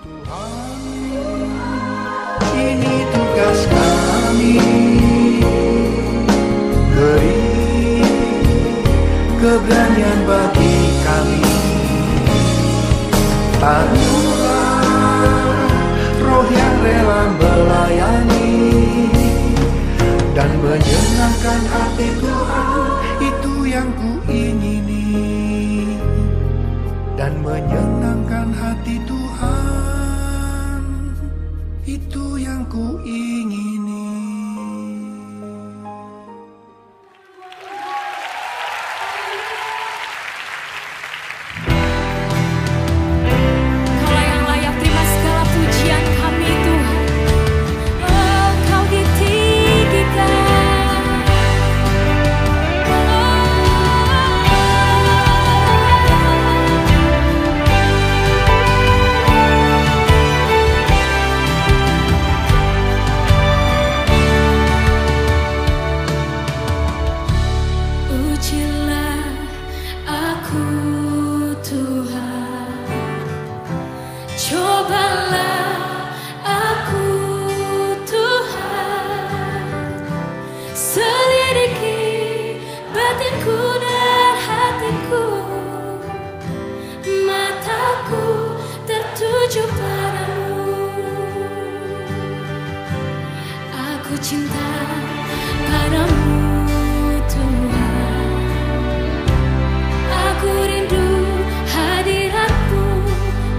Tuhan, ini tugas kami, beri keberanian bagi kami. Anugerah roh yang rela melayani dan menyenangkan hati Tuhan, itu yang kuingini. Dan menyenangkan hati Tuhan, itu yang kuingini. Kaulah yang layak terima segala pujian kami Tuhan. Oh, Kau ditinggikan. Ujilah aku Tuhan, cobalah aku Tuhan, selidiki batinku dan hatiku, mataku tertuju padamu. Aku cinta padamu Tuhan, aku rindu hadiratmu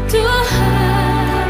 Tuhan.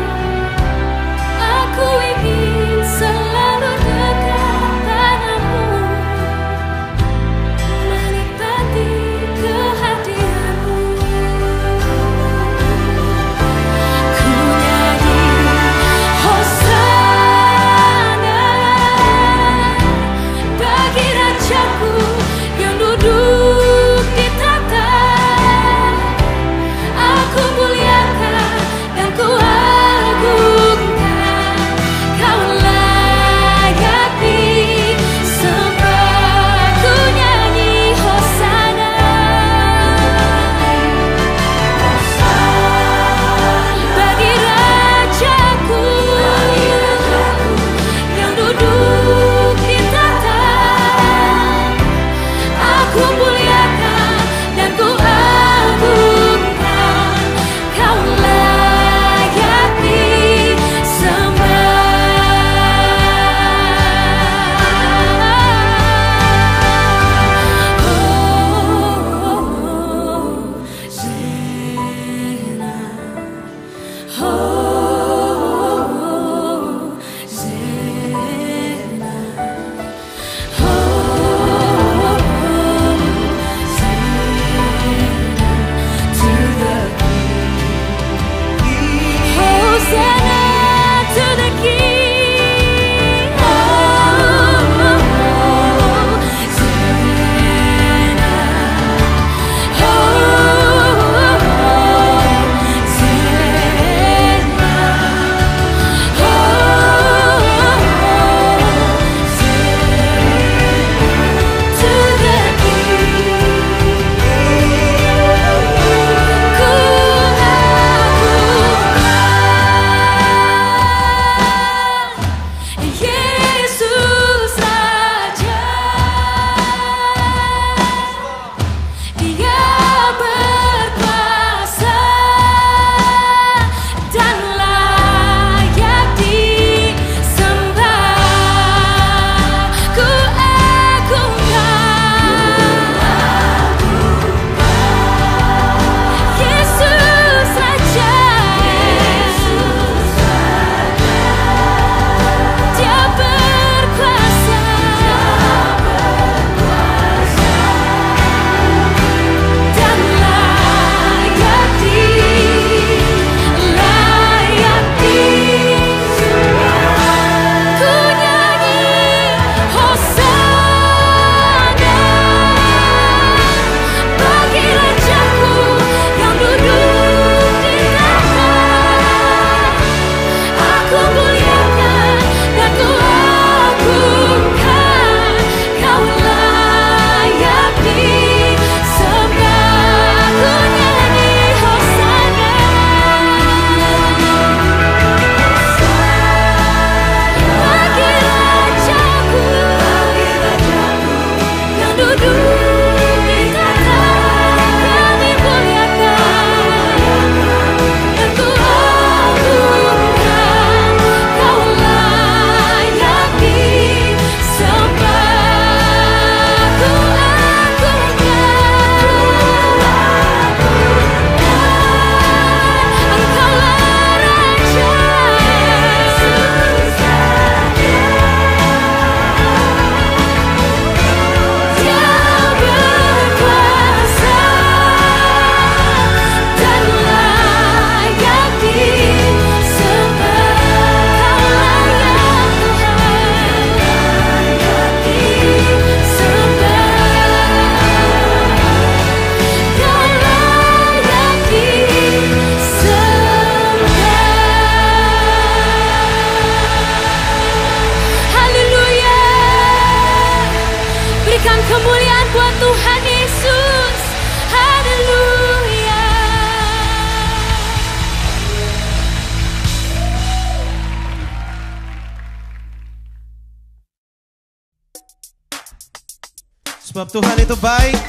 Sebab Tuhan itu baik,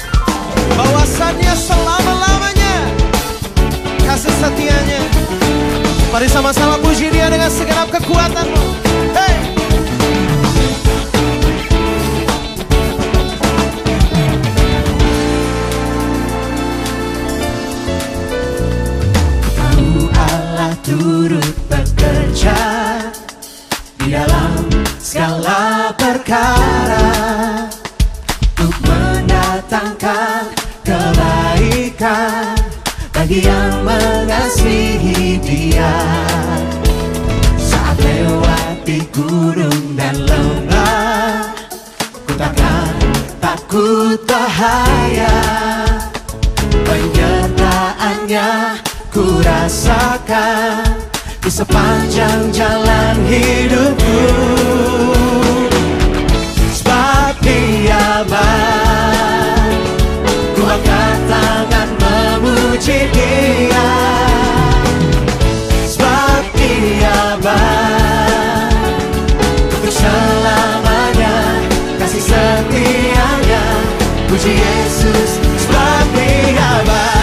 bahwasannya selama-lamanya kasih setianya. Mari sama-sama puji Dia dengan segenap kekuatanmu. Hey! Allah turut bekerja di dalam segala perkara untuk mendatangkan kebaikan bagi yang mengasihi Dia. Saat lewati gunung dan lembah, ku takkan takut bahaya. Penyertaannya ku rasakan di sepanjang jalan hidupku. Sebab Dia baik, ku angkat tangan memuji Dia. Sebab Dia baik, untuk selamanya kasih setianya. Puji Yesus, sebab Dia baik.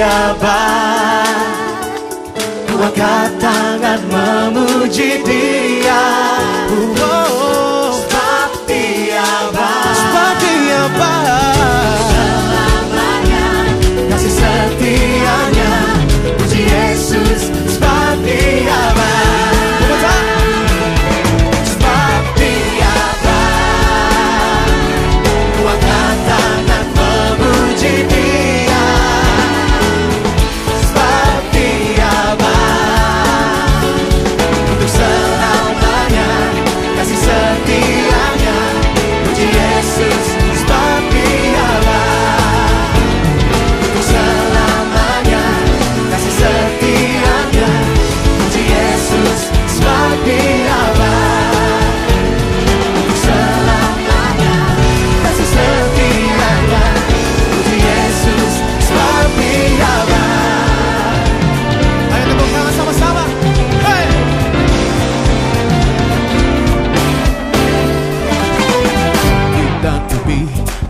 Dia baik, ku angkat tangan memuji Dia. Sebab Dia baik, sebab Dia baik, selamanya kasih setianya. Puji Yesus, sebab Dia baik. Sebab Dia baik, ku angkat tangan memuji Dia.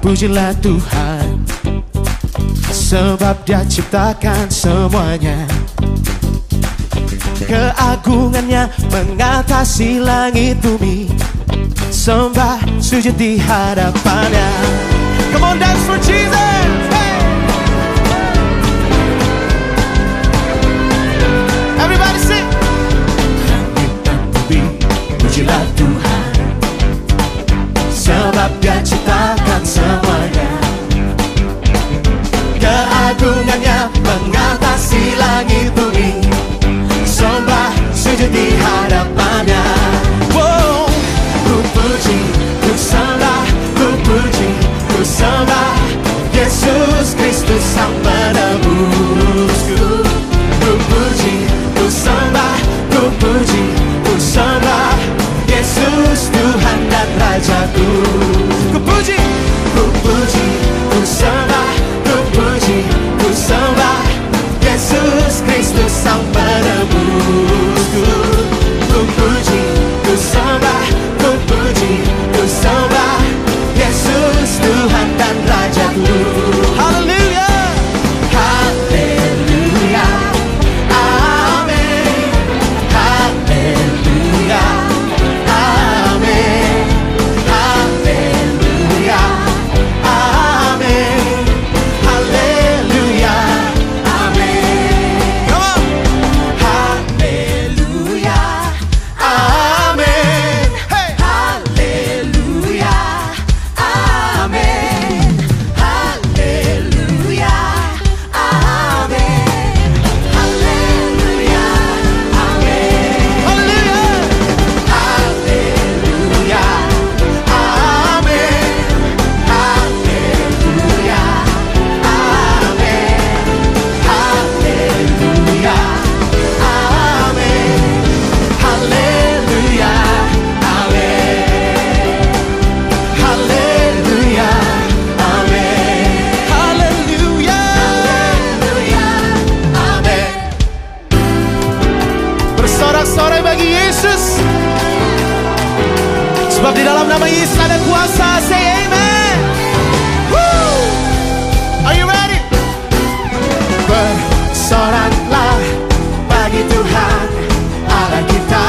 Pujilah Tuhan, sebab Dia ciptakan semuanya. Keagungannya mengatasi langit bumi. Sembah sujud di hadapannya. Come on, dance for Jesus. Hey! Everybody sing. Pujilah Tuhan, sebab Dia ciptakan semuanya. Keagungannya mengatasi langit bumi. Sembah sujud di hadapannya. Wow, ku puji, ku sembah, ku puji, ku sembah Yesus Kristus Sang Penebusku. Ku puji, ku sembah, ku puji, ku sembah Yesus Sang penebusku. Ku puji, ku sembah, ku puji, ku sembah Yesus Tuhan dan Rajaku. Haleluya. Haleluya, amin. Haleluya, amin. Haleluya, amin. Haleluya, amin. Come on. Haleluya, amin. Hey. Haleluya, amin. Haleluya, amin. Haleluya, amin. Haleluya. Haleluya, amin. Haleluya, amin. Haleluya, amin. Haleluya, amin. Haleluya, amin. Haleluya. Haleluya, amin. Bersorak-sorai bagi Yesus. Sebab di dalam nama Yesus ada kuasa. Say amen. Woo! Are you ready? Bersoraklah bagi Tuhan Allah kita.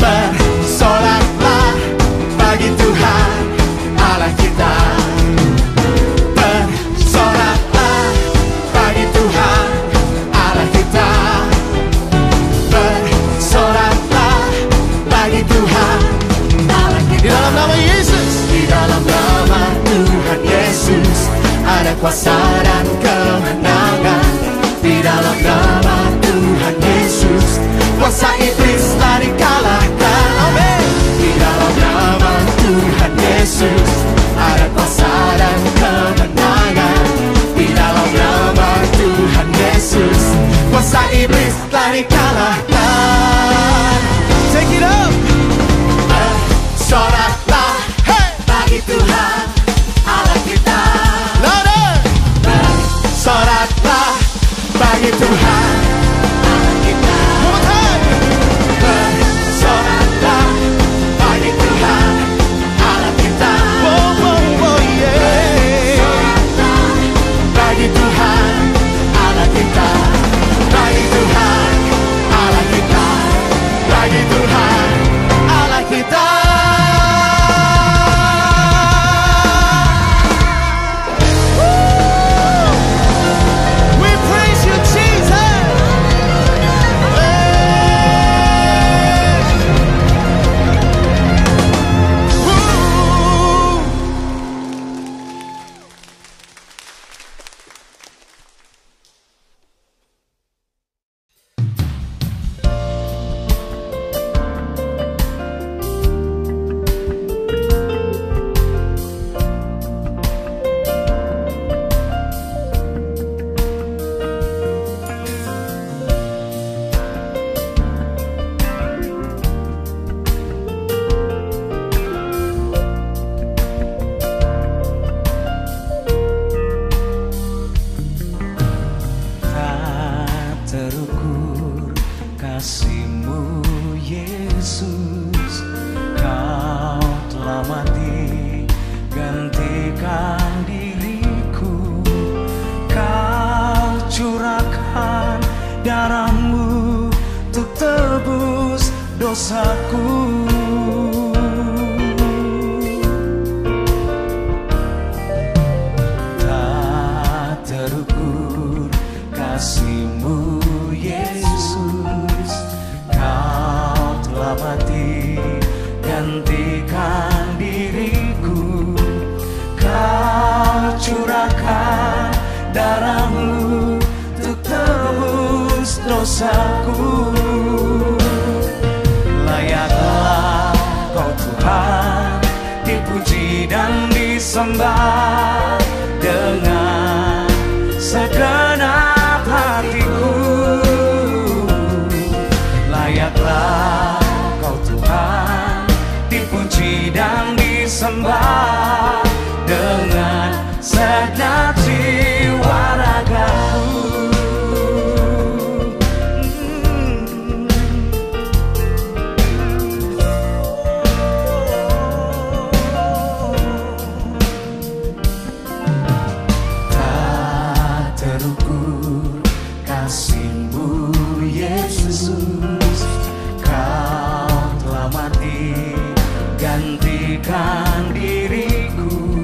Bersoraklah bagi Tuhan Allah kita. Bersoraklah bagi Tuhan Allah kita. Bersoraklah bagi Tuhan Allah Di kita. dalam nama Yesus. Di dalam nama Tuhan Yesus ada kuasa dan kemenangan. Di dalam nama Tuhan Yesus kuasa iblis telah dikalahkan. Amin. Di dalam nama Tuhan Yesus ada kuasa dan kemenangan. Di dalam nama Tuhan Yesus kuasa iblis telah dikalahkan. Take it up. Bersoraklah bagi Tuhan Allah kita. Louder. Bersoraklah bagi Tuhan Allah kita. One more time. Bersoraklah bagi Tuhan Allah kita. Whoa, whoa, whoa, yeah. Bersoraklah bagi Tuhan Allah kita. Bagi Tuhan Allah kita. Bagi Tuhan Allah kita. We praise you, Jesus. Woo. Tak terukur kasih-Mu Yesus, Kau telah mati gantikan diriku. Kau curahkan darah-Mu untuk tebus dosaku. Tak terukur kasih-Mu Yesus, Kau telah mati gantikan diriku. Kau curahkan darah-Mu untuk tebus dosaku. Layaklah Kau Tuhan dipuji dan disembah dengan segenap hatiku. Layaklah Kau Tuhan dipuji dan disembah dengan segenap jiwa ragaku. Yesus, Kau telah mati gantikan diriku.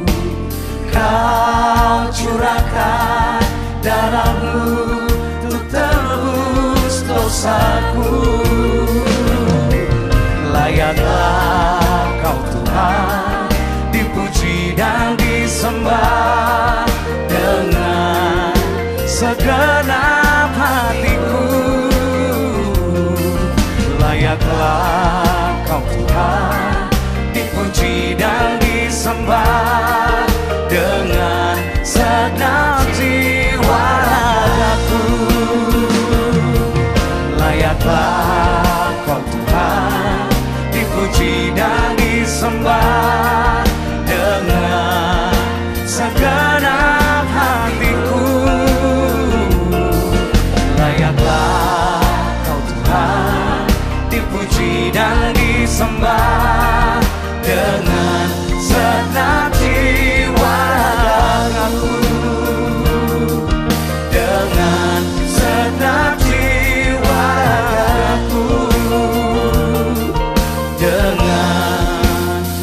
Kau curahkan darah-Mu untuk tebus dosaku. Layaklah Kau Tuhan dipuji dan disembah dengan segenap hatiku. Layaklah Kau Tuhan dipuji dan disembah dengan segenap jiwa ragaku. Layaklah Kau Tuhan dipuji dan disembah dengan segenap hatiku. Layaklah Kau Tuhan dipuji dan disembah dengan segenap jiwa ragaku. Dengan segenap jiwa ragaku. Dengan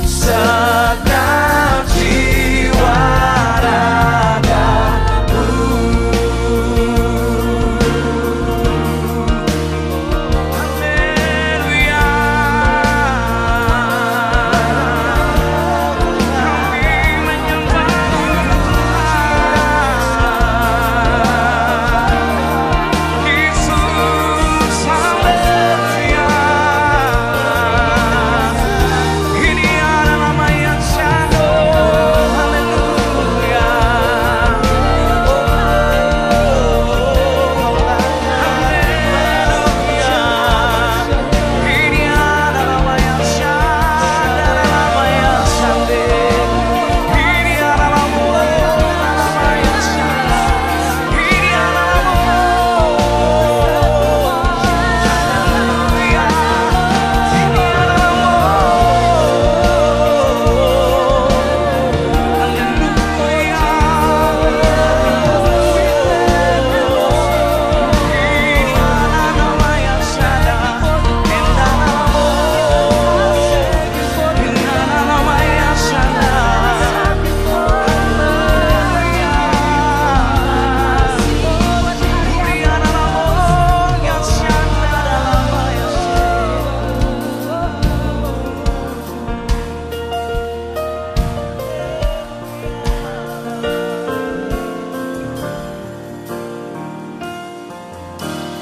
segenap jiwa ragaku. Haleluya. Kami menyembah Tuhan Yesus. Haleluya. Ini adalah nama yang syahdu. Haleluya. Haleluya. Ini adalah nama yang syahdu, nama yang syahdu. Ini adalah nama yang syahdu. Ini adalah Haleluya. Ini adalah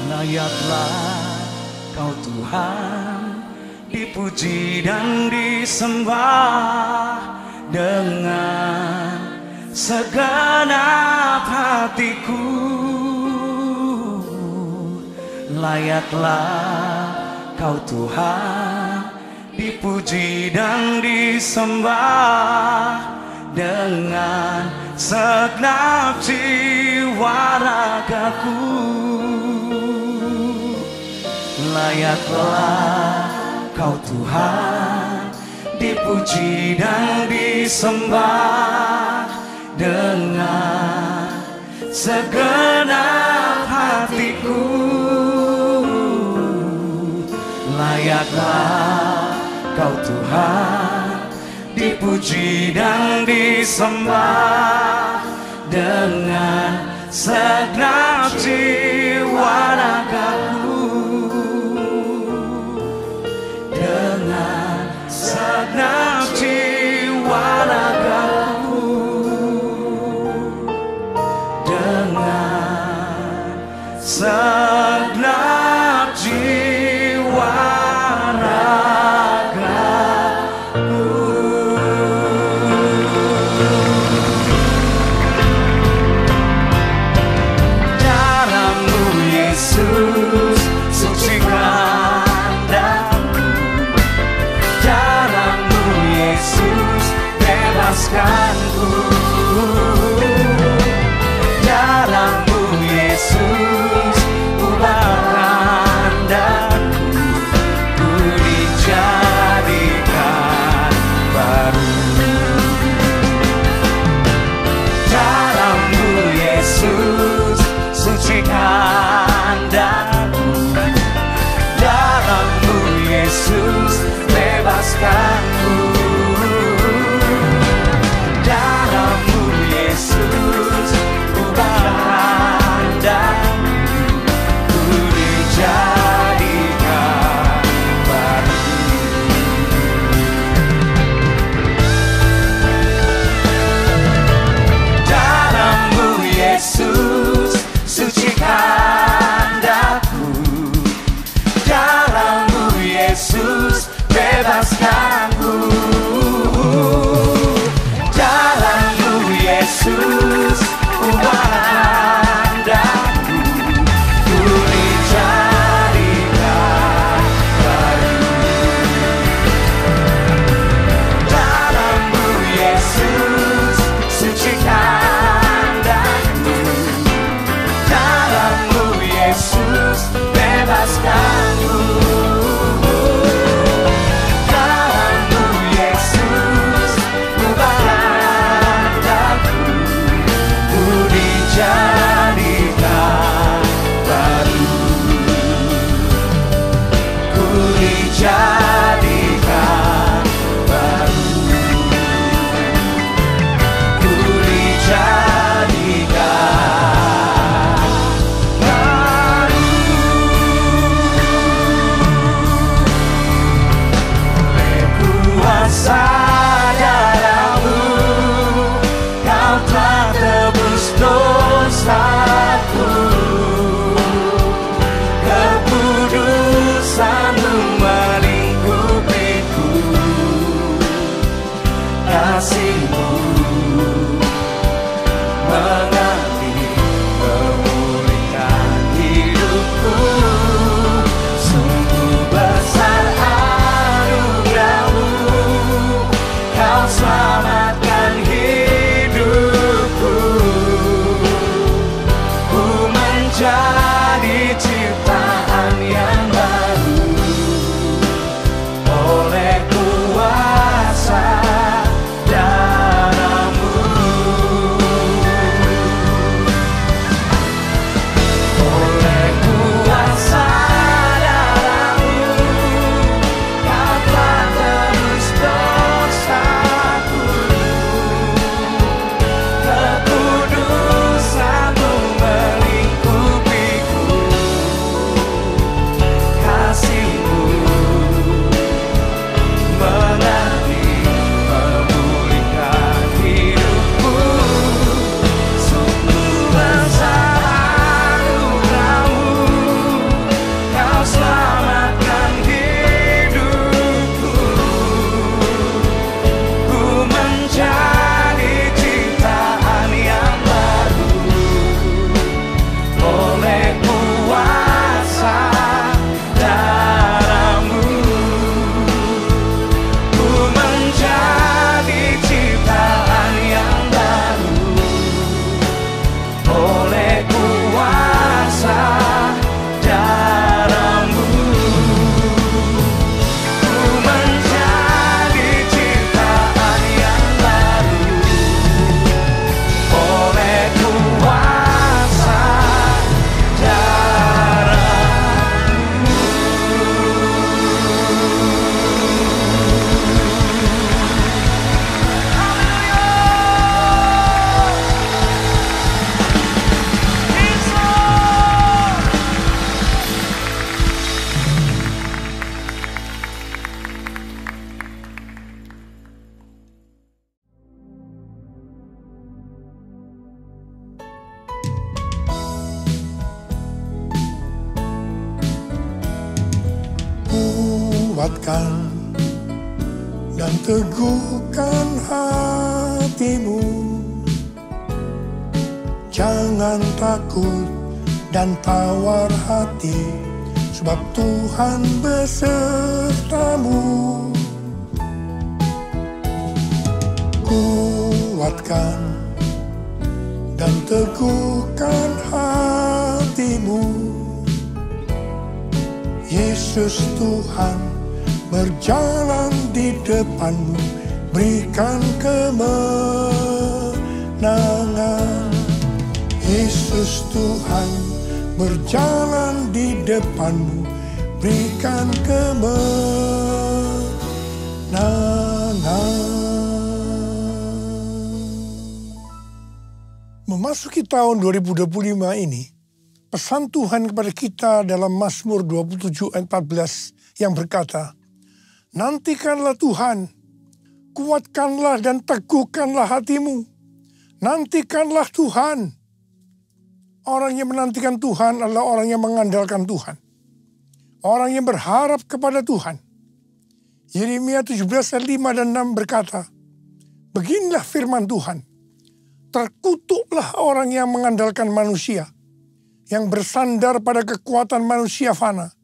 Layaklah Kau Tuhan dipuji dan disembah dengan segenap hatiku. Layaklah Kau Tuhan dipuji dan disembah dengan segenap jiwa ragaku. Layaklah Kau Tuhan dipuji dan disembah dengan segenap hatiku. Layaklah Kau Tuhan dipuji dan disembah dengan segenap jiwa ragaku. Dengan segenap jiwa ragaku. Dengan segenap jiwa ragaku. Darah-Mu Yesus sucikan daku. Darah-Mu Yesus bebaskanku. Darah-Mu Yesus Kuatkan dan teguhkan hatimu. Jangan takut dan tawar hati, sebab Tuhan besertamu. Kuatkan dan teguhkan hatimu. Yesus Tuhan berjalan di depanmu, berikan kemenangan. Yesus Tuhan berjalan di depanmu, berikan kemenangan. Memasuki tahun 2025 ini, pesan Tuhan kepada kita dalam Mazmur 27 ayat 14 yang berkata, nantikanlah Tuhan, kuatkanlah dan teguhkanlah hatimu. Nantikanlah Tuhan. Orang yang menantikan Tuhan adalah orang yang mengandalkan Tuhan. Orang yang berharap kepada Tuhan. Yeremia 17 ayat 5 dan 6 berkata, beginilah firman Tuhan, terkutuklah orang yang mengandalkan manusia, yang bersandar pada kekuatan manusia fana,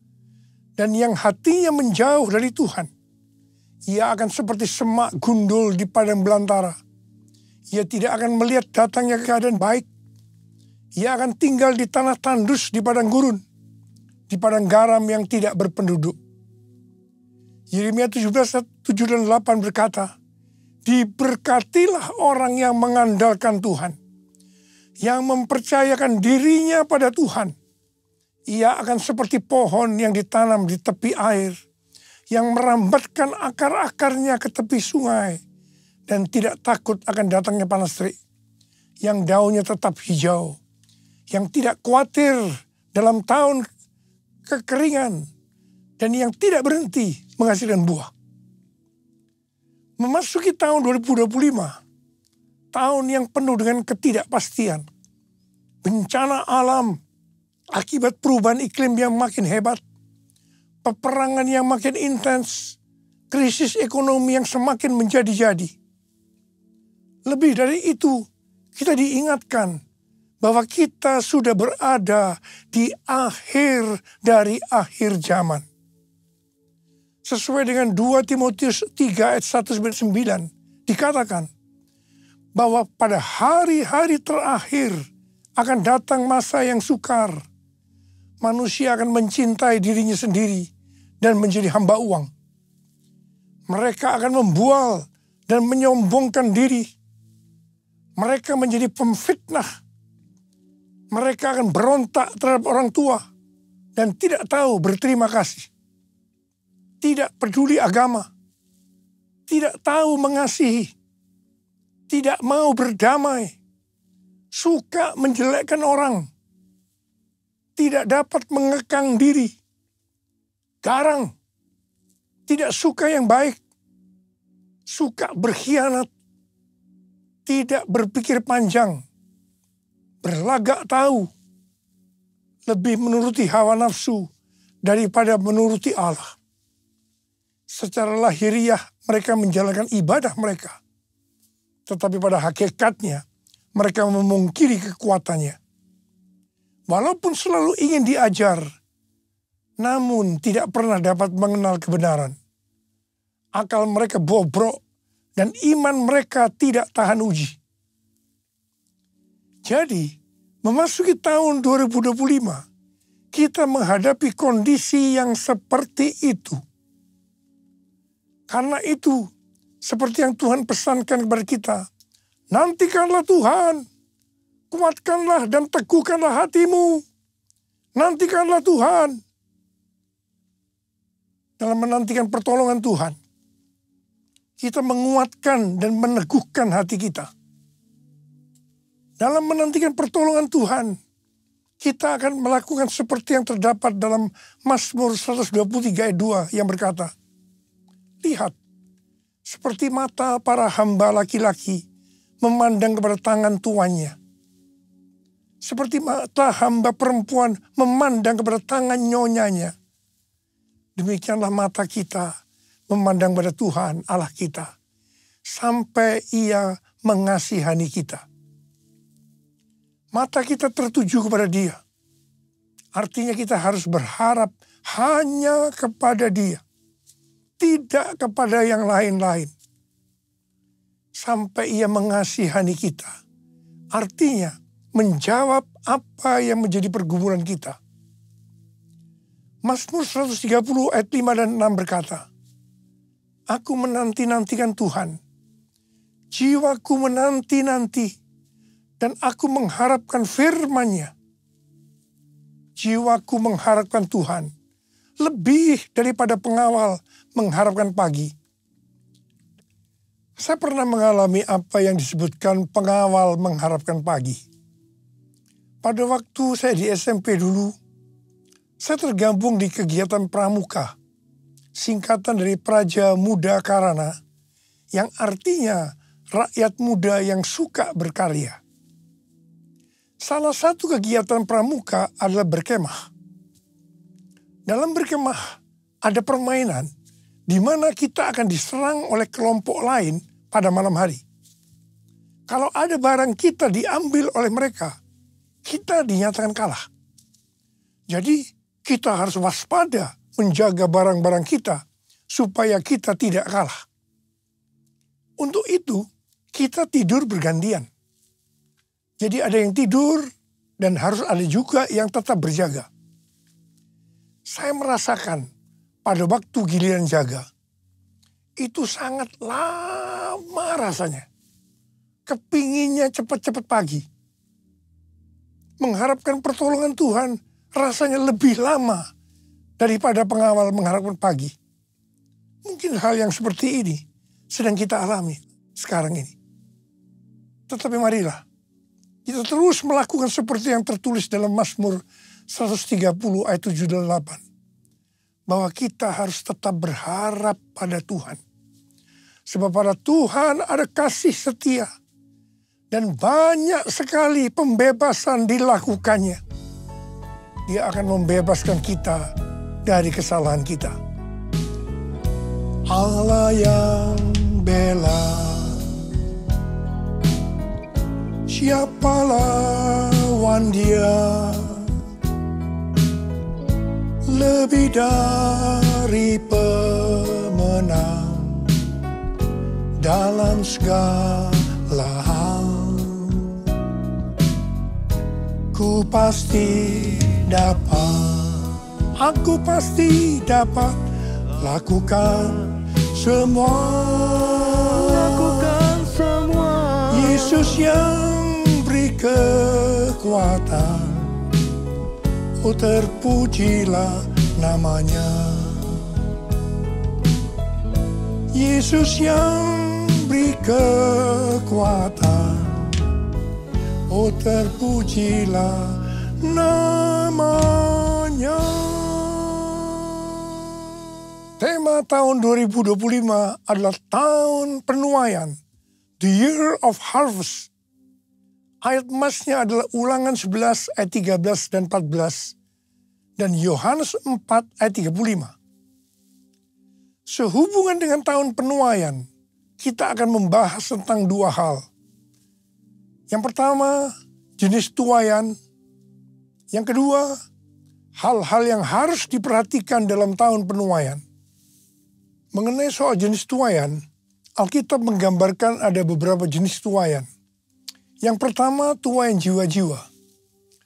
dan yang hatinya menjauh dari Tuhan. Ia akan seperti semak gundul di padang belantara. Ia tidak akan melihat datangnya keadaan baik. Ia akan tinggal di tanah tandus di padang gurun, di padang garam yang tidak berpenduduk. Yeremia 17 ayat 7 dan 8 berkata, diberkatilah orang yang mengandalkan Tuhan, yang mempercayakan dirinya pada Tuhan. Ia akan seperti pohon yang ditanam di tepi air, yang merambatkan akar-akarnya ke tepi sungai, dan tidak takut akan datangnya panas terik, yang daunnya tetap hijau, yang tidak khawatir dalam tahun kekeringan, dan yang tidak berhenti menghasilkan buah. Memasuki tahun 2025, tahun yang penuh dengan ketidakpastian, bencana alam, akibat perubahan iklim yang makin hebat, peperangan yang makin intens, krisis ekonomi yang semakin menjadi-jadi. Lebih dari itu, kita diingatkan bahwa kita sudah berada di akhir dari akhir zaman. Sesuai dengan 2 Timotius 3 ayat 1-9 dikatakan bahwa pada hari-hari terakhir akan datang masa yang sukar. Manusia akan mencintai dirinya sendiri dan menjadi hamba uang. Mereka akan membual dan menyombongkan diri. Mereka menjadi pemfitnah. Mereka akan berontak terhadap orang tua dan tidak tahu berterima kasih. Tidak peduli agama. Tidak tahu mengasihi. Tidak mau berdamai. Suka menjelekkan orang. Tidak dapat mengekang diri. Garang. Tidak suka yang baik. Suka berkhianat. Tidak berpikir panjang. Berlagak tahu. Lebih menuruti hawa nafsu daripada menuruti Allah. Secara lahiriah mereka menjalankan ibadah mereka. Tetapi pada hakikatnya mereka memungkiri kekuatannya. Walaupun selalu ingin diajar, namun tidak pernah dapat mengenal kebenaran. Akal mereka bobrok dan iman mereka tidak tahan uji. Jadi, memasuki tahun 2025, kita menghadapi kondisi yang seperti itu. Karena itu, seperti yang Tuhan pesankan kepada kita, nantikanlah Tuhan, kuatkanlah dan teguhkanlah hatimu. Nantikanlah Tuhan. Dalam menantikan pertolongan Tuhan, kita menguatkan dan meneguhkan hati kita. Dalam menantikan pertolongan Tuhan, kita akan melakukan seperti yang terdapat dalam Mazmur 123 ayat 2 yang berkata, lihat, seperti mata para hamba laki-laki memandang kepada tangan tuannya. Seperti mata hamba perempuan memandang kepada tangan nyonyanya. demikianlah mata kita memandang pada Tuhan Allah kita, sampai Ia mengasihani kita. Mata kita tertuju kepada Dia. Artinya kita harus berharap hanya kepada Dia, tidak kepada yang lain-lain. Sampai Ia mengasihani kita. Artinya menjawab apa yang menjadi pergumulan kita. Mazmur 130 ayat 5 dan 6 berkata, Aku menanti-nantikan Tuhan. Jiwaku menanti-nanti dan aku mengharapkan firman-Nya. Jiwaku mengharapkan Tuhan lebih daripada pengawal mengharapkan pagi. Saya pernah mengalami apa yang disebutkan pengawal mengharapkan pagi. Pada waktu saya di SMP dulu, saya tergabung di kegiatan pramuka, singkatan dari Praja Muda Karana, yang artinya rakyat muda yang suka berkarya. Salah satu kegiatan pramuka adalah berkemah. Dalam berkemah ada permainan di mana kita akan diserang oleh kelompok lain pada malam hari. Kalau ada barang kita diambil oleh mereka, kita dinyatakan kalah. Jadi kita harus waspada menjaga barang-barang kita supaya kita tidak kalah. Untuk itu kita tidur bergantian. Jadi ada yang tidur dan harus ada juga yang tetap berjaga. Saya merasakan pada waktu giliran jaga, itu sangat lama rasanya. Kepinginnya cepat-cepat pagi. Mengharapkan pertolongan Tuhan rasanya lebih lama daripada pengawal mengharapkan pagi. Mungkin hal yang seperti ini sedang kita alami sekarang ini. Tetapi marilah kita terus melakukan seperti yang tertulis dalam Mazmur 130 ayat 7 dan 8. Bahwa kita harus tetap berharap pada Tuhan. Sebab pada Tuhan ada kasih setia. Dan banyak sekali pembebasan dilakukannya. Dia akan membebaskan kita dari kesalahan kita. Allah yang bela. Siapa lawan Dia? Lebih dari pemenang dalam segala hal. Ku pasti dapat, aku pasti dapat lakukan semua. Yesus yang beri kekuatan, oh terpujilah namanya. Yesus yang beri kekuatan, oh terpujilah namanya. Tema tahun 2025 adalah tahun penuaian, the year of harvest. Ayat emasnya adalah Ulangan 11 ayat 13 dan 14 dan Yohanes 4 ayat 35. Sehubungan dengan tahun penuaian, kita akan membahas tentang dua hal. Yang pertama, jenis tuaian. Yang kedua, hal-hal yang harus diperhatikan dalam tahun penuaian. Mengenai soal jenis tuaian, Alkitab menggambarkan ada beberapa jenis tuaian. Yang pertama, tuaian jiwa-jiwa.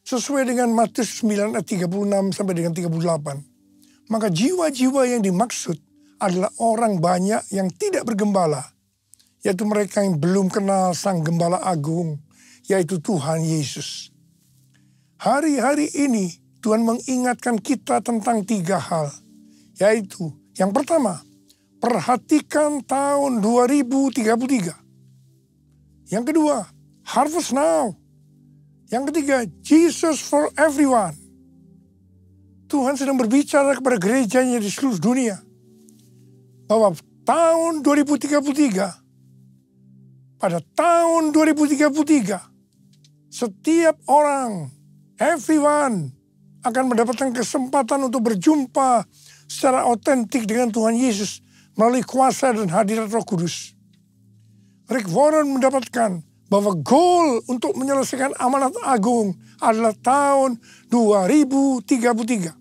Sesuai dengan Matius 9 ayat 36 sampai dengan 38. Maka jiwa-jiwa yang dimaksud adalah orang banyak yang tidak bergembala. Yaitu mereka yang belum kenal Sang Gembala Agung, yaitu Tuhan Yesus. Hari-hari ini Tuhan mengingatkan kita tentang tiga hal. Yaitu, yang pertama, perhatikan tahun 2033. Yang kedua, harvest now. Yang ketiga, Jesus for everyone. Tuhan sedang berbicara kepada gerejanya di seluruh dunia. Bahwa tahun 2033, pada tahun 2033, setiap orang, everyone, akan mendapatkan kesempatan untuk berjumpa secara otentik dengan Tuhan Yesus melalui kuasa dan hadirat Roh Kudus. Rick Warren mendapatkan bahwa goal untuk menyelesaikan amanat agung adalah tahun 2033.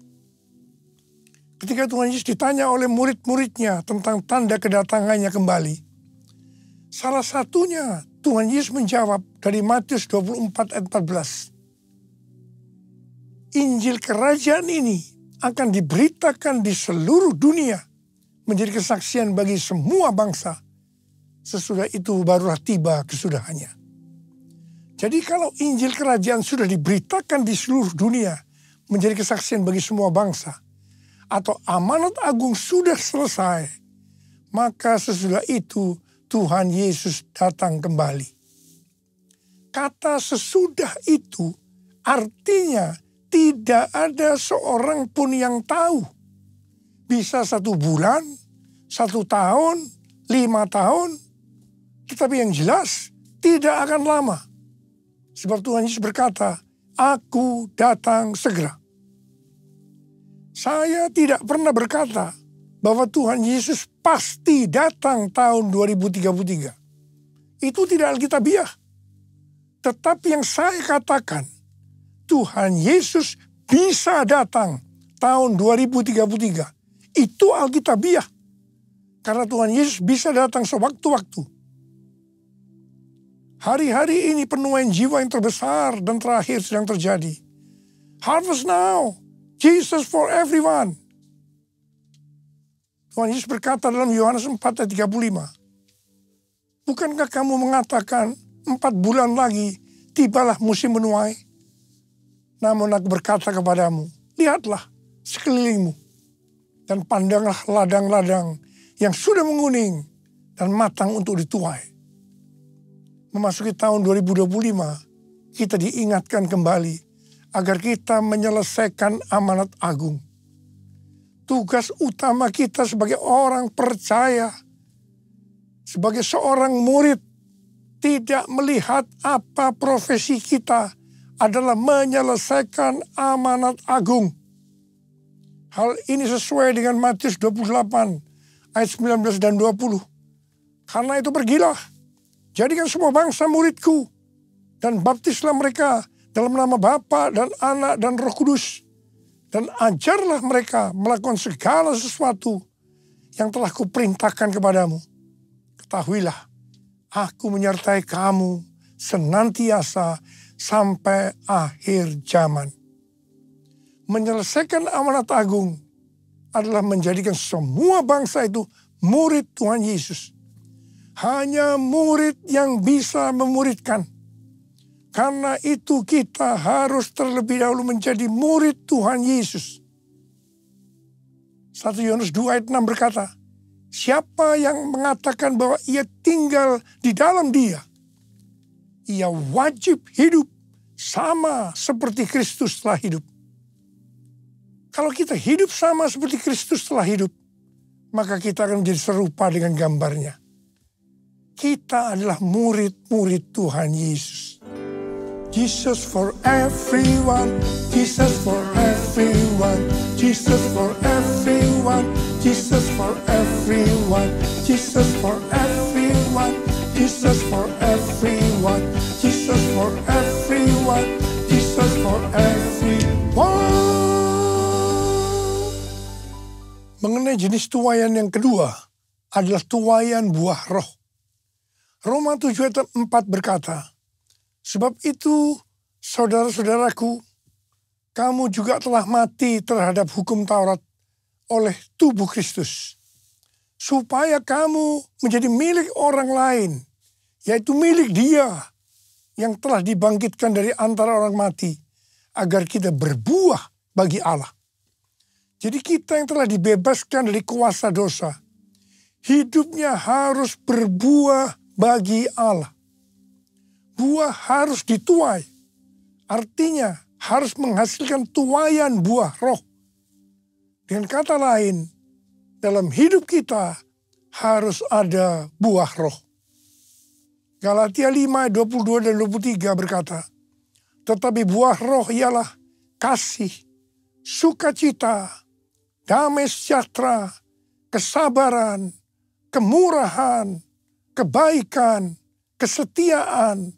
Ketika Tuhan Yesus ditanya oleh murid-muridnya tentang tanda kedatangannya kembali, salah satunya Tuhan Yesus menjawab dari Matius 24 ayat 14. Injil kerajaan ini akan diberitakan di seluruh dunia menjadi kesaksian bagi semua bangsa. Sesudah itu barulah tiba kesudahannya. Jadi kalau Injil kerajaan sudah diberitakan di seluruh dunia menjadi kesaksian bagi semua bangsa, atau amanat agung sudah selesai, maka sesudah itu Tuhan Yesus datang kembali. Kata sesudah itu artinya tidak ada seorang pun yang tahu. Bisa 1 bulan, 1 tahun, 5 tahun. Tetapi yang jelas tidak akan lama. Sebab Tuhan Yesus berkata, aku datang segera. Saya tidak pernah berkata bahwa Tuhan Yesus pasti datang tahun 2033. Itu tidak alkitabiah. Tetapi yang saya katakan, Tuhan Yesus bisa datang tahun 2033. Itu alkitabiah. Karena Tuhan Yesus bisa datang sewaktu-waktu. Hari-hari ini penuaian jiwa yang terbesar dan terakhir sedang terjadi. Harvest now, Jesus for everyone. Tuhan Yesus berkata dalam Yohanes 4 ayat 35. Bukankah kamu mengatakan 4 bulan lagi tibalah musim menuai? Namun aku berkata kepadamu, lihatlah sekelilingmu dan pandanglah ladang-ladang yang sudah menguning dan matang untuk dituai. Memasuki tahun 2025, kita diingatkan kembali agar kita menyelesaikan amanat agung. Tugas utama kita sebagai orang percaya, sebagai seorang murid, tidak melihat apa profesi kita adalah menyelesaikan amanat agung. Hal ini sesuai dengan Matius 28 ayat 19 dan 20. Karena itu pergilah, jadikan semua bangsa muridku, dan baptislah mereka dalam nama Bapa dan Anak dan Roh Kudus. Dan ajarlah mereka melakukan segala sesuatu yang telah kuperintahkan kepadamu. Ketahuilah, aku menyertai kamu senantiasa sampai akhir zaman. Menyelesaikan amanat agung adalah menjadikan semua bangsa itu murid Tuhan Yesus. Hanya murid yang bisa memuridkan. Karena itu kita harus terlebih dahulu menjadi murid Tuhan Yesus. 1 Yohanes 2 ayat 6 berkata, siapa yang mengatakan bahwa ia tinggal di dalam dia, ia wajib hidup sama seperti Kristus telah hidup. Kalau kita hidup sama seperti Kristus telah hidup, maka kita akan menjadi serupa dengan gambarnya. Kita adalah murid-murid Tuhan Yesus. Jesus for everyone, Jesus for everyone, Jesus for everyone, Jesus for everyone, Jesus for everyone, Jesus for everyone, Jesus for everyone, Jesus for everyone. Mengenai jenis tuaian yang kedua adalah tuaian buah roh. Roma 7 ayat 4 berkata, sebab itu saudara-saudaraku, kamu juga telah mati terhadap hukum Taurat oleh tubuh Kristus, supaya kamu menjadi milik orang lain, yaitu milik Dia yang telah dibangkitkan dari antara orang mati, agar kita berbuah bagi Allah. Jadi kita yang telah dibebaskan dari kuasa dosa, hidupnya harus berbuah bagi Allah. Buah harus dituai. Artinya harus menghasilkan tuaian buah roh. Dengan kata lain, dalam hidup kita harus ada buah roh. Galatia 5 ayat 22 dan 23 berkata, tetapi buah roh ialah kasih, sukacita, damai sejahtera, kesabaran, kemurahan, kebaikan, kesetiaan,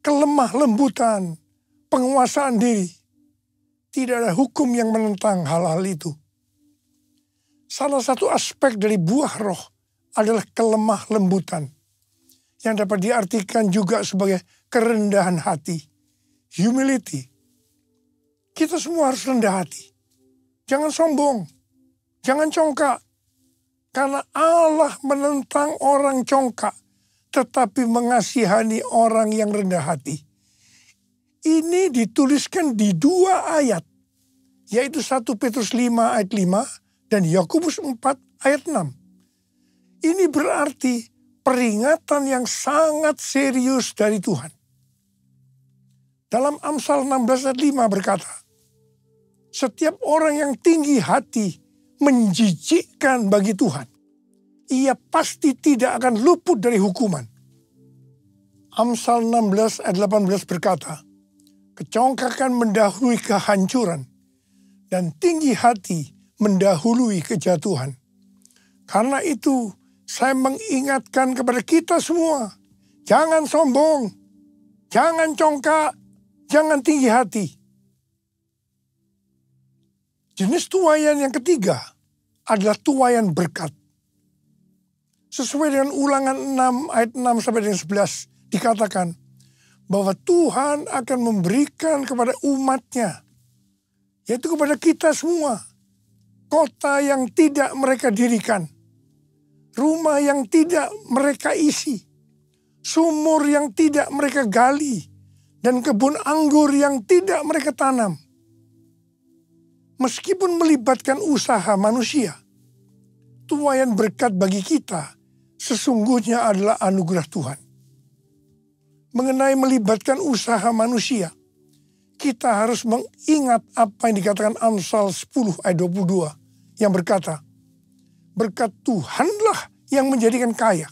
kelemah lembutan, penguasaan diri. Tidak ada hukum yang menentang hal-hal itu. Salah satu aspek dari buah roh adalah kelemah lembutan, yang dapat diartikan juga sebagai kerendahan hati, humility. Kita semua harus rendah hati. Jangan sombong, jangan congkak. Karena Allah menentang orang congkak, tetapi mengasihani orang yang rendah hati. Ini dituliskan di 2 ayat, yaitu 1 Petrus 5 ayat 5 dan Yakobus 4 ayat 6. Ini berarti peringatan yang sangat serius dari Tuhan. Dalam Amsal 16 ayat 5 berkata, setiap orang yang tinggi hati menjijikkan bagi Tuhan, ia pasti tidak akan luput dari hukuman. Amsal 16 ayat 18 berkata, kecongkakan mendahului kehancuran, dan tinggi hati mendahului kejatuhan. Karena itu, saya mengingatkan kepada kita semua, jangan sombong, jangan congkak, jangan tinggi hati. Jenis tuaian yang ketiga adalah tuaian berkat. Sesuai dengan Ulangan 6 ayat 6 sampai dengan 11 dikatakan bahwa Tuhan akan memberikan kepada umatnya, yaitu kepada kita semua, kota yang tidak mereka dirikan, rumah yang tidak mereka isi, sumur yang tidak mereka gali, dan kebun anggur yang tidak mereka tanam. Meskipun melibatkan usaha manusia, tuaian berkat bagi kita sesungguhnya adalah anugerah Tuhan. Mengenai melibatkan usaha manusia, kita harus mengingat apa yang dikatakan Amsal 10 ayat 22 yang berkata, berkat Tuhanlah yang menjadikan kaya,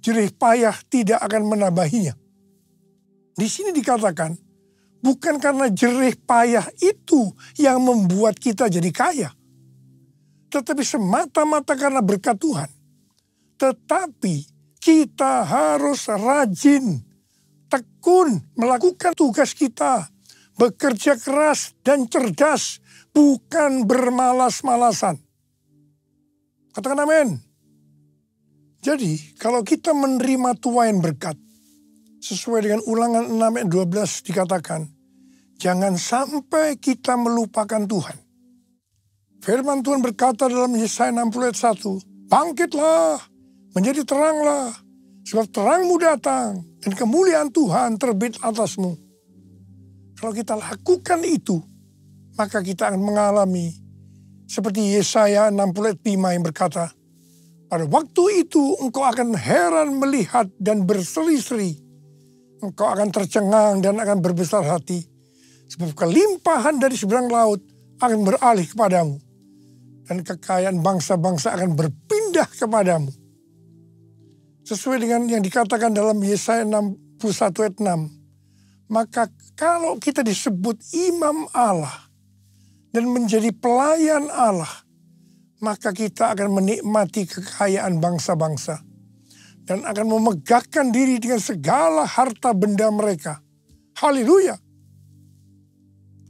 jerih payah tidak akan menambahinya. Di sini dikatakan, bukan karena jerih payah itu yang membuat kita jadi kaya, tetapi semata-mata karena berkat Tuhan. Tetapi kita harus rajin, tekun melakukan tugas kita, bekerja keras dan cerdas, bukan bermalas-malasan. Katakan amin. Jadi kalau kita menerima tuaian berkat, sesuai dengan Ulangan 6 ayat 12 dikatakan, jangan sampai kita melupakan Tuhan. Firman Tuhan berkata dalam Yesaya 60 ayat 1, bangkitlah, menjadi teranglah, sebab terangmu datang dan kemuliaan Tuhan terbit atasmu. Kalau kita lakukan itu, maka kita akan mengalami seperti Yesaya 60 ayat 5 yang berkata, pada waktu itu engkau akan heran melihat dan berseri-seri. Engkau akan tercengang dan akan berbesar hati. Sebab kelimpahan dari seberang laut akan beralih kepadamu. Dan kekayaan bangsa-bangsa akan berpindah kepadamu. Sesuai dengan yang dikatakan dalam Yesaya 61 ayat 6. Maka kalau kita disebut imam Allah dan menjadi pelayan Allah, maka kita akan menikmati kekayaan bangsa-bangsa. Dan akan memegahkan diri dengan segala harta benda mereka. Haleluya.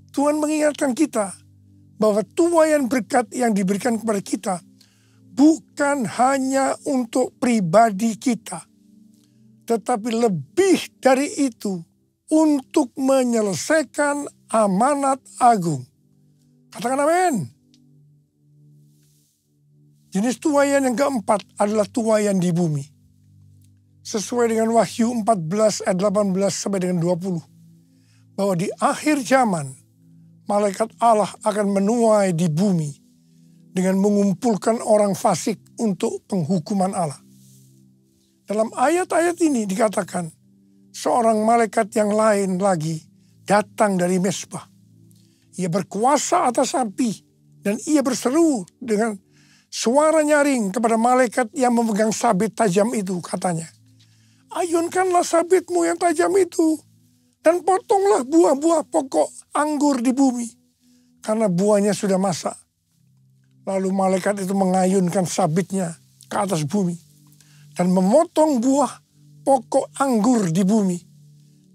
Tuhan mengingatkan kita bahwa tuaian berkat yang diberikan kepada kita bukan hanya untuk pribadi kita, tetapi lebih dari itu untuk menyelesaikan amanat agung. Katakan amin. Jenis tuaian yang keempat adalah tuaian di bumi. Sesuai dengan Wahyu 14 ayat 18 sampai dengan 20. Bahwa di akhir zaman, malaikat Allah akan menuai di bumi dengan mengumpulkan orang fasik untuk penghukuman Allah. Dalam ayat-ayat ini dikatakan, seorang malaikat yang lain lagi datang dari Mesbah. Ia berkuasa atas api dan ia berseru dengan suara nyaring kepada malaikat yang memegang sabit tajam itu, katanya, ayunkanlah sabitmu yang tajam itu dan potonglah buah-buah pokok anggur di bumi, karena buahnya sudah masak. Lalu malaikat itu mengayunkan sabitnya ke atas bumi dan memotong buah pokok anggur di bumi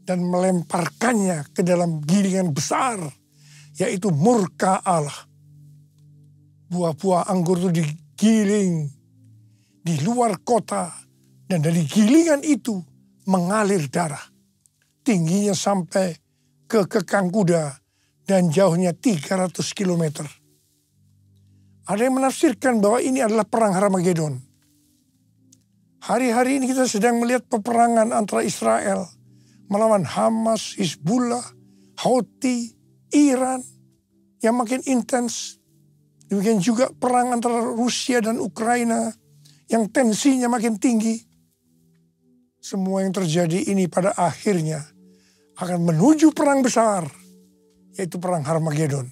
dan melemparkannya ke dalam gilingan besar, yaitu murka Allah. Buah-buah anggur itu digiling di luar kota dan dari gilingan itu mengalir darah. Tingginya sampai ke kekang kuda dan jauhnya 300 km. Ada yang menafsirkan bahwa ini adalah perang Harmagedon. Hari-hari ini kita sedang melihat peperangan antara Israel melawan Hamas, Hizbullah, Houthi, Iran yang makin intens. Demikian juga perang antara Rusia dan Ukraina yang tensinya makin tinggi. Semua yang terjadi ini pada akhirnya akan menuju perang besar, yaitu perang Harmagedon.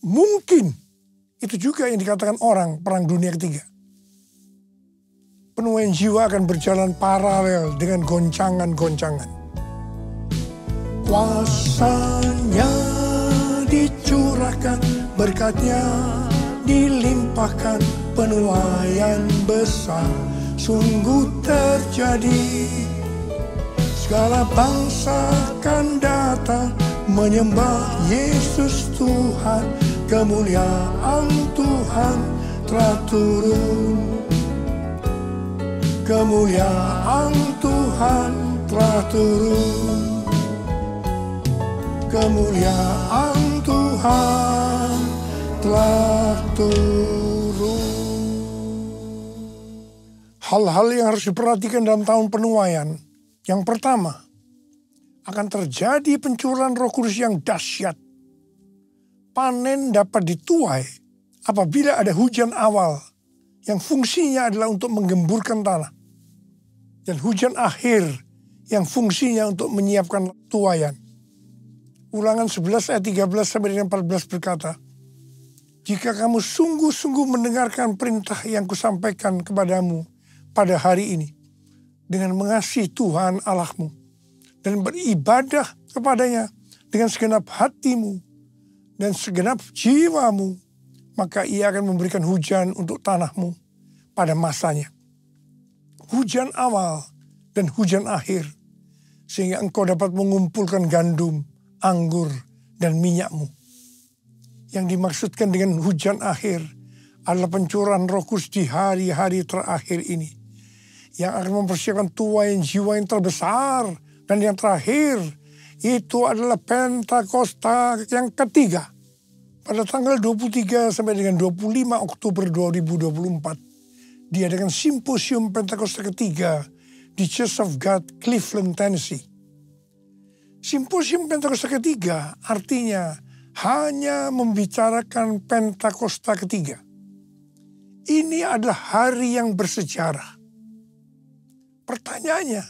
Mungkin itu juga yang dikatakan orang perang dunia ketiga. Penuaian jiwa akan berjalan paralel dengan goncangan-goncangan. Kuasanya dicurahkan, berkatnya dilimpahkan, penuaian besar sungguh terjadi. Segala bangsa akan datang menyembah Yesus Tuhan, kemuliaan Tuhan telah turun. Kemuliaan Tuhan telah turun. Kemuliaan Tuhan telah turun. Hal-hal yang harus diperhatikan dalam tahun penuaian. Yang pertama, akan terjadi pencurahan Roh Kudus yang dahsyat. Panen dapat dituai apabila ada hujan awal yang fungsinya adalah untuk menggemburkan tanah. Dan hujan akhir yang fungsinya untuk menyiapkan tuaian. Ulangan 11 ayat 13 sampai dengan 14 berkata, jika kamu sungguh-sungguh mendengarkan perintah yang kusampaikan kepadamu pada hari ini, dengan mengasihi Tuhan Allahmu, dan beribadah kepadanya dengan segenap hatimu dan segenap jiwamu, maka ia akan memberikan hujan untuk tanahmu pada masanya. Hujan awal dan hujan akhir, sehingga engkau dapat mengumpulkan gandum, anggur, dan minyakmu. Yang dimaksudkan dengan hujan akhir adalah pencurahan Roh Kudus di hari-hari terakhir ini, yang akan mempersiapkan tuaian jiwa yang terbesar. Dan yang terakhir, itu adalah Pentakosta yang ketiga. Pada tanggal 23 sampai dengan 25 Oktober 2024, diadakan simposium Pentakosta ketiga di Church of God, Cleveland, Tennessee. Simposium Pentakosta ketiga artinya hanya membicarakan Pentakosta ketiga. Ini adalah hari yang bersejarah. Pertanyaannya,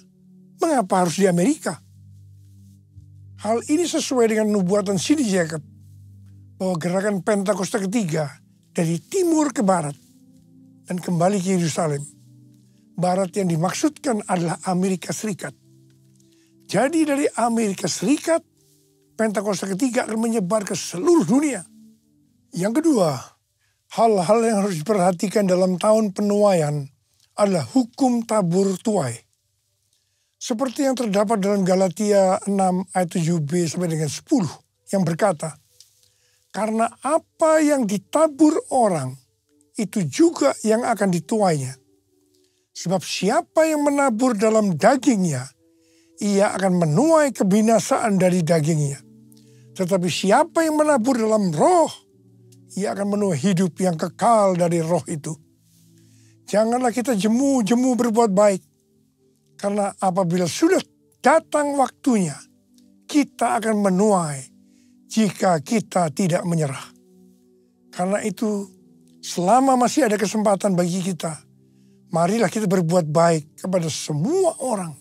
mengapa harus di Amerika? Hal ini sesuai dengan nubuatan C.D. Jacob bahwa gerakan Pentakosta ketiga dari timur ke barat dan kembali ke Yerusalem. Barat yang dimaksudkan adalah Amerika Serikat. Jadi dari Amerika Serikat, Pentakosta ketiga akan menyebar ke seluruh dunia. Yang kedua, hal-hal yang harus diperhatikan dalam tahun penuaian adalah hukum tabur tuai. Seperti yang terdapat dalam Galatia 6 ayat 7b sampai dengan 10 yang berkata, karena apa yang ditabur orang, itu juga yang akan dituainya. Sebab siapa yang menabur dalam dagingnya, ia akan menuai kebinasaan dari dagingnya. Tetapi siapa yang menabur dalam roh, ia akan menuai hidup yang kekal dari roh itu. Janganlah kita jemu-jemu berbuat baik. Karena apabila sudah datang waktunya, kita akan menuai jika kita tidak menyerah. Karena itu, selama masih ada kesempatan bagi kita, marilah kita berbuat baik kepada semua orang,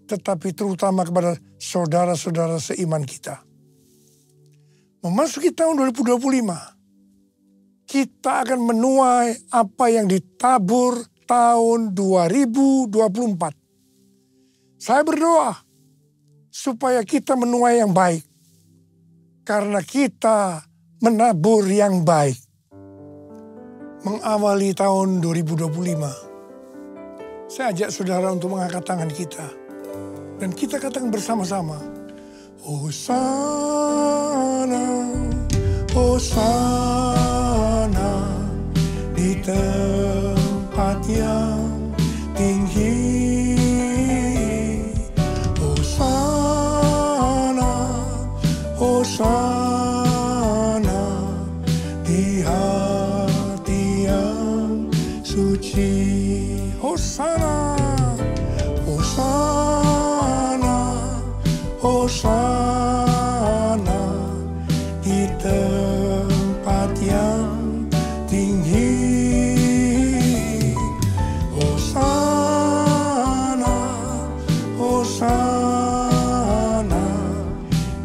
tetapi terutama kepada saudara-saudara seiman kita. Memasuki tahun 2025, kita akan menuai apa yang ditabur tahun 2024. Saya berdoa supaya kita menuai yang baik, karena kita menabur yang baik. mengawali tahun 2025, saya ajak saudara untuk mengangkat tangan kita. Dan kita katakan bersama-sama, Hosana, Hosana di tempat yang tinggi. Hosana, Hosana di hati yang suci. Hosana, Hosana, Hosana di tempat yang tinggi. Hosana, Hosana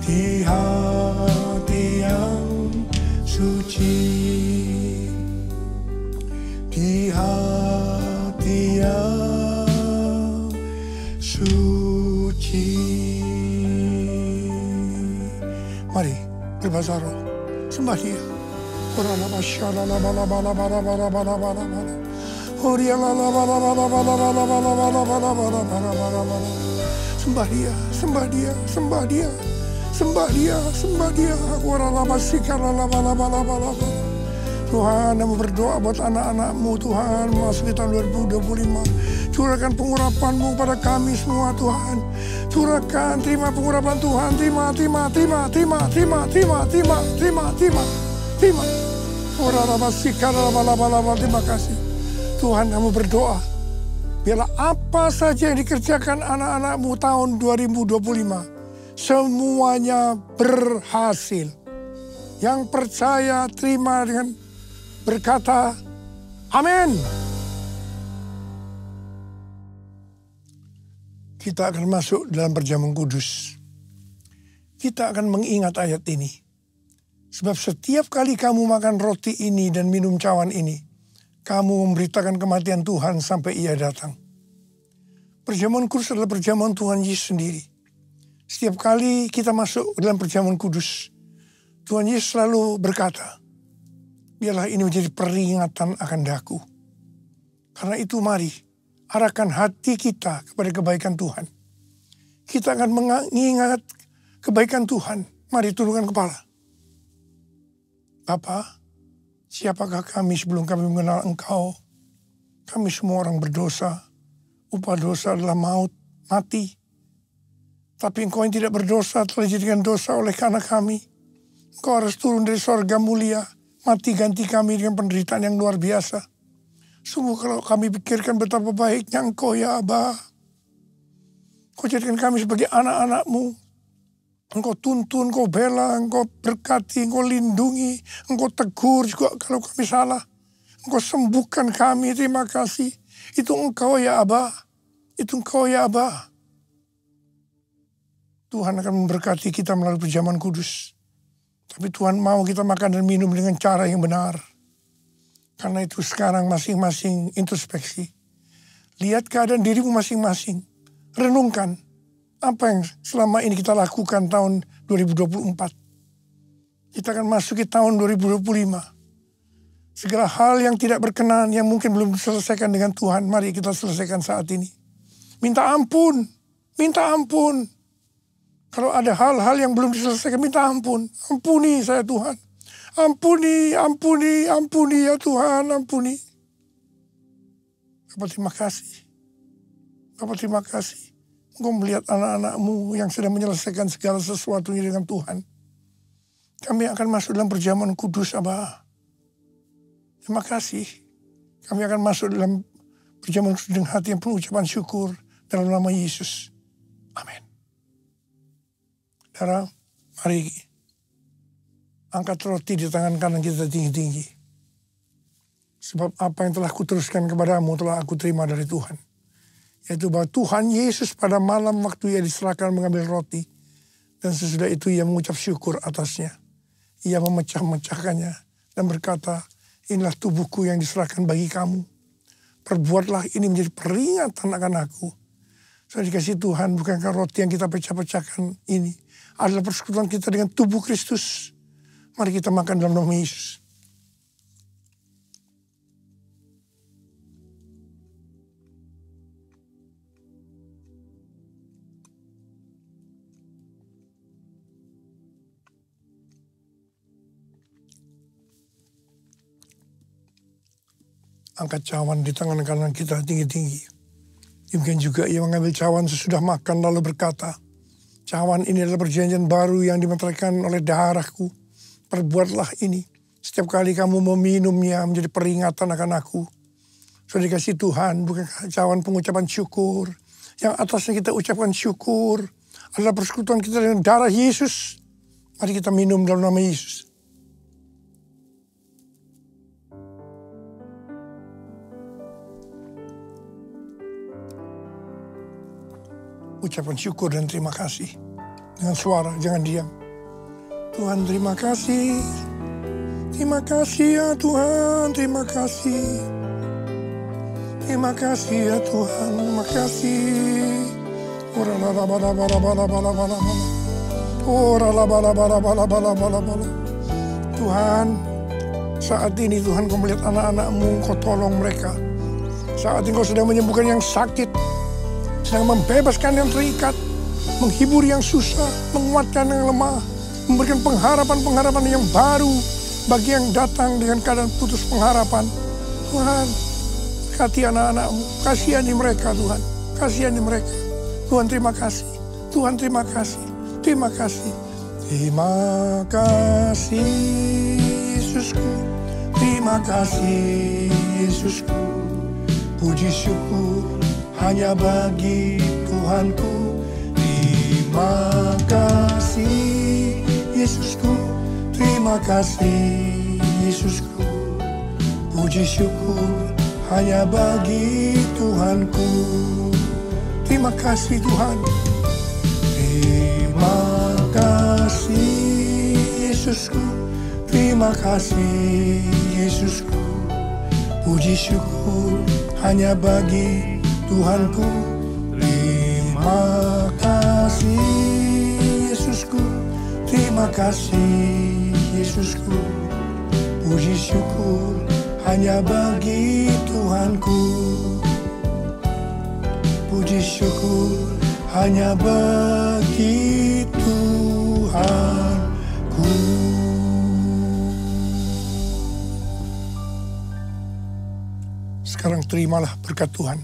di hati yang suci. Di hati yang suci. Mari berbahasa roh, sembah Dia. Sembah Dia, sembah Dia, sembah Dia, sembah Dia, sembah Dia. Tuhan, kami berdoa buat anak-anak-Mu Tuhan, memasuki tahun 2025. Curahkan pengurapan-Mu pada kami semua Tuhan. Curahkan, terima pengurapan Tuhan, terima. Terima kasih. Tuhan, kami berdoa, biarlah apa saja yang dikerjakan anak-anak-Mu tahun 2025, semuanya berhasil. Yang percaya, terima dengan berkata, amin. Kita akan masuk dalam perjamuan kudus. Kita akan mengingat ayat ini. Sebab setiap kali kamu makan roti ini dan minum cawan ini, kamu memberitakan kematian Tuhan sampai Ia datang. Perjamuan kudus adalah perjamuan Tuhan Yesus sendiri. Setiap kali kita masuk dalam perjamuan kudus, Tuhan Yesus selalu berkata, biarlah ini menjadi peringatan akan daku. Karena itu mari, arahkan hati kita kepada kebaikan Tuhan. Kita akan mengingat kebaikan Tuhan. Mari tundukkan kepala. Bapa, siapakah kami sebelum kami mengenal Engkau? Kami semua orang berdosa. Upah dosa adalah maut, mati. Tapi Engkau yang tidak berdosa telah dijadikan dosa oleh karena kami. Engkau harus turun dari sorga mulia, mati ganti kami dengan penderitaan yang luar biasa. Sungguh kalau kami pikirkan betapa baiknya Engkau ya Aba. Engkau jadikan kami sebagai anak-anak-Mu. Engkau tuntun, Engkau bela, Engkau berkati, Engkau lindungi, Engkau tegur juga kalau kami salah. Engkau sembuhkan kami, terima kasih. Itu Engkau ya Aba. Itu Engkau ya Aba. Tuhan akan memberkati kita melalui perjamuan kudus. Tapi Tuhan mau kita makan dan minum dengan cara yang benar. Karena itu sekarang masing-masing introspeksi. Lihat keadaan dirimu masing-masing. Renungkan apa yang selama ini kita lakukan tahun 2024. Kita akan masuki tahun 2025. Segala hal yang tidak berkenan, yang mungkin belum diselesaikan dengan Tuhan, mari kita selesaikan saat ini. Minta ampun, minta ampun. Kalau ada hal-hal yang belum diselesaikan, minta ampun. Ampuni saya Tuhan. Ampuni, ampuni, ampuni ya Tuhan, ampuni. Bapak terima kasih. Bapak terima kasih. Engkau melihat anak-anak-Mu yang sedang menyelesaikan segala sesuatunya dengan Tuhan. Kami akan masuk dalam perjamuan kudus, Abah. Terima kasih. Kami akan masuk dalam perjamuan kudus dengan hati yang penuh ucapan syukur dalam nama Yesus. Amin. Saudara, mari angkat roti di tangan kanan kita tinggi-tinggi. Sebab apa yang telah kuteruskan kepadamu telah aku terima dari Tuhan. Yaitu bahwa Tuhan Yesus pada malam waktu Ia diserahkan mengambil roti. Dan sesudah itu Ia mengucap syukur atasnya. Ia memecah-mecahkannya dan berkata, inilah tubuhku yang diserahkan bagi kamu. Perbuatlah ini menjadi peringatan akan aku. Saya dikasih Tuhan, bukankah roti yang kita pecah-pecahkan ini adalah persekutuan kita dengan tubuh Kristus. Mari kita makan dalam nama Yesus. angkat cawan di tangan kanan kita tinggi-tinggi. Mungkin juga ia mengambil cawan sesudah makan lalu berkata, cawan ini adalah perjanjian baru yang dimeteraikan oleh darahku. Perbuatlah ini. Setiap kali kamu meminumnya menjadi peringatan akan aku. Sudah dikasih Tuhan, bukan cawan pengucapan syukur. Yang atasnya kita ucapkan syukur adalah persekutuan kita dengan darah Yesus. Mari kita minum dalam nama Yesus. Ucapan syukur dan terima kasih. Dengan suara, jangan diam. Tuhan terima kasih. Terima kasih ya Tuhan, terima kasih. Terima kasih ya Tuhan, terima kasih. Tuhan, saat ini Tuhan kau melihat anak-anak-Mu, kau tolong mereka. Saat ini kau sedang menyembuhkan yang sakit, sedang membebaskan yang terikat, menghibur yang susah, menguatkan yang lemah, memberikan pengharapan-pengharapan yang baru bagi yang datang dengan keadaan putus pengharapan. Tuhan, berkati anak-anak-Mu, kasihani mereka Tuhan, kasihani mereka. Tuhan terima kasih, Tuhan terima kasih, terima kasih. Terima kasih Yesusku, terima kasih Yesusku. Puji syukur hanya bagi Tuhanku. Terima kasih Yesusku, terima kasih Yesusku. Puji syukur hanya bagi Tuhanku. Terima kasih Tuhan. Terima kasih Yesusku, terima kasih Yesusku. Puji syukur hanya bagi Tuhanku. Terima kasih Yesusku, terima kasih Yesusku. Puji syukur hanya bagi Tuhanku. Puji syukur hanya bagi Tuhanku. Sekarang terimalah berkat Tuhan.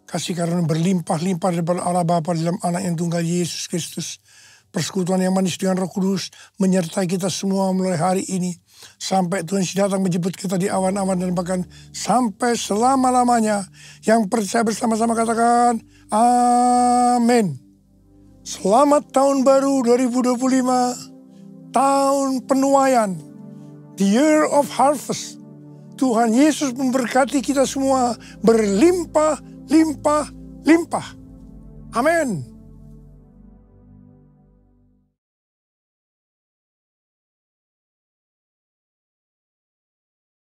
Kasih karunia berlimpah-limpah daripada Allah Bapa dalam anak yang tunggal Yesus Kristus. Persekutuan yang manis dengan Roh Kudus menyertai kita semua mulai hari ini. Sampai Tuhan datang menjemput kita di awan-awan dan bahkan sampai selama-lamanya. Yang percaya bersama-sama katakan, amin. Selamat tahun baru 2025. Tahun penuaian. The year of harvest. Tuhan Yesus memberkati kita semua berlimpah, limpah, limpah. Amin.